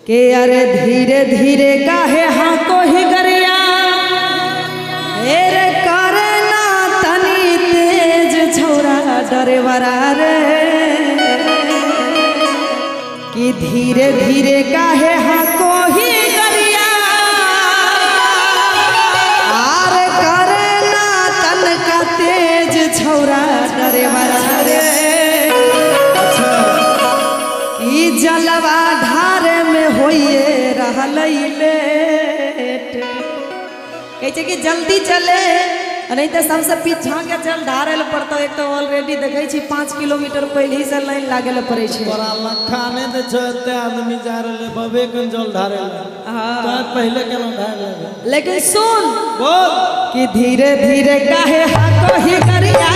के अरे धीरे धीरे काहे हाँ को ही गरिया रे करे ना तनी तेज छौरा डरे वरा रे कि धीरे धीरे काहे हाँ को ही गरिया आर करे ना तन का तेज छौरा डरे वरा रे कि जलवा ढारे में होइए रहल लेट कहते कि जल्दी चले नहीं तो सबसे पीछा के जल ढारे पड़ता। एक तो ऑलरेडी देखे 5 किलोमीटर पहले से लाइन लागे पड़े खाने दे आदमी जा रहे बबे कन जल ढारे तो पहले के ढारे लेकिन सुन बोल कि धीरे धीरे काहे हाको ही करिया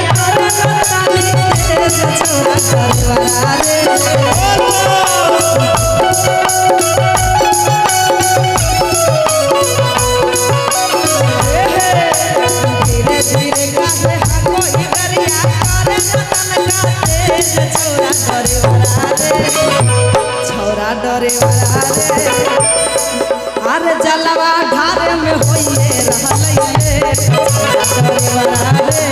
धीरे धीरे काहे हाको ही करिया छौरा डरे वाला रे अरे जलवा ढारे में होइए रहलैले डरे वाला रे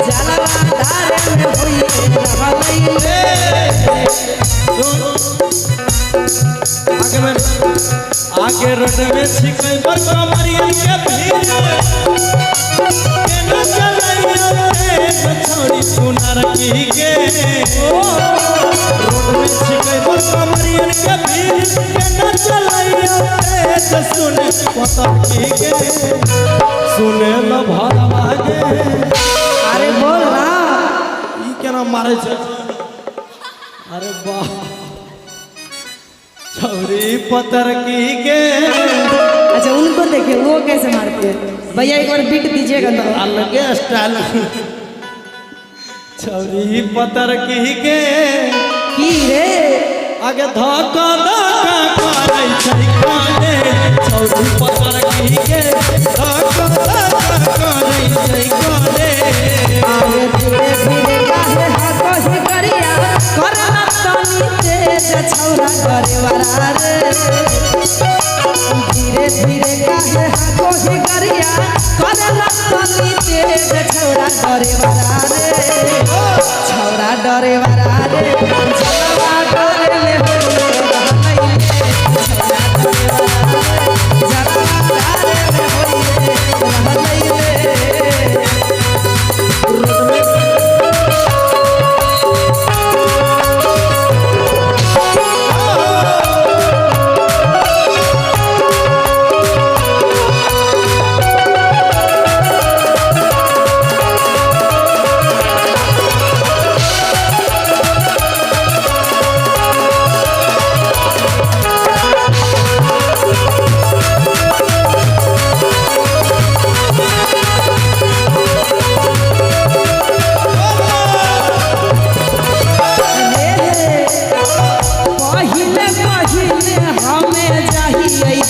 जलवा ढारे में होइए रहलैले आगे रोड में छिकै पर कमरिया के भीड़ केना चलैया रे छोड़ी सुनार की के रोड में छिकै पर कमरिया के भीड़ केना चलैया रे सुन पता की के सुने ल भला लागे अरे बोल ना ई केना मारे छै अरे वाह छौरी पतर की के अच्छा उनको देखिए वो कैसे मारते हैं भैया एक बार बीट दीजिएगा तो अलग स्टाइल छौरी पतर की के की रे आगे धक्का धक्का करे छै काने छौरी पतर की के धक्का धक्का करे छै काने आगे धीरे धीरे काहे हाको ही करिया करना तनी तेज छौरा डरे वाला रे धीरे धीरे काहे हाको ही करिया करना तनी तेज छौरा डरे वाला रे छौरा डरे वाला रे जलवा डरे ले होइए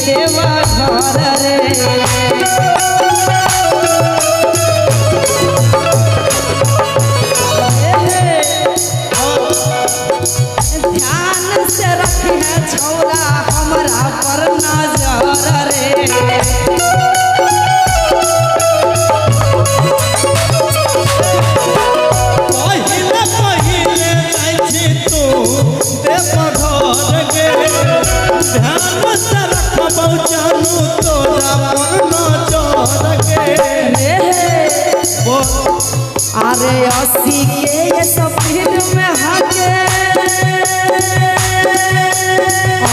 जलवा डरे ले होइए ध्यान से रखिए छौरा हमरा पर नजर रे पहिले पहिले जाइ छी तू दे पघर के ध्यान से रखबौ जानू तोरा पर नजर के अरे 80 के स्पीड में हाके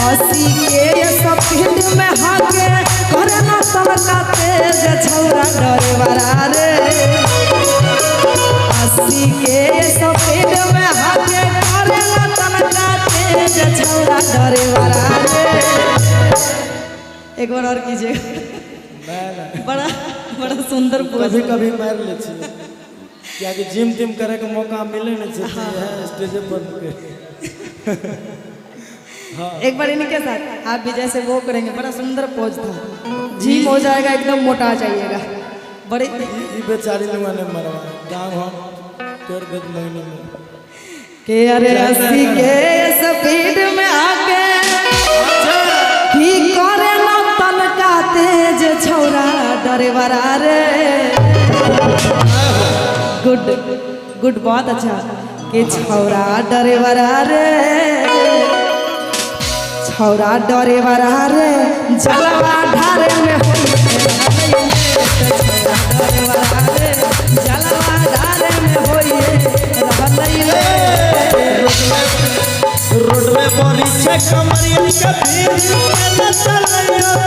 80 के स्पीड में हाके करे ना तलका तेज छौरा डरे वाला रे 80 के स्पीड में हाके करे ना तलका तेज छौरा डरे वाला रे एक बार और कीजिएगा बड़ा बड़ा सुंदर कभी कभी मार ले छी क्या कि जिम टिम करे के मौका मिले न छै स्टेज पर हाँ। एक बार इनके साथ आप भी जैसे वो करेंगे बड़ा सुंदर पोज था जिम हो जाएगा एकदम मोटा आ जाइएगा बड़े बेचारी लोग ने मरवा गाँव हम तोड़ दे महीने में के अरे 80 के स्पीड में आके डरेवरा रे गुड गुड बहुत अच्छा कि छौरा डरेवरा रे छौरा डरेवरा रे जलवा ढारे में होइए डरेवरा रे जलवा ढारे में होइए रहलैले रोड में बोली छे कमरिया के भीड़ न चलैया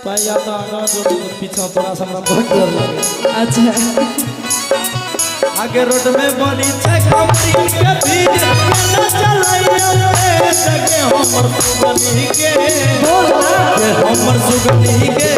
पाया तो आगा जो पीछा थोड़ा सा हमरा बहुत डर लगे। अच्छा आगे रोड में बोली छे कमरिया के भीड़ न चलैया जगे हमर सुगनी के बोल ना हमर सुगनी के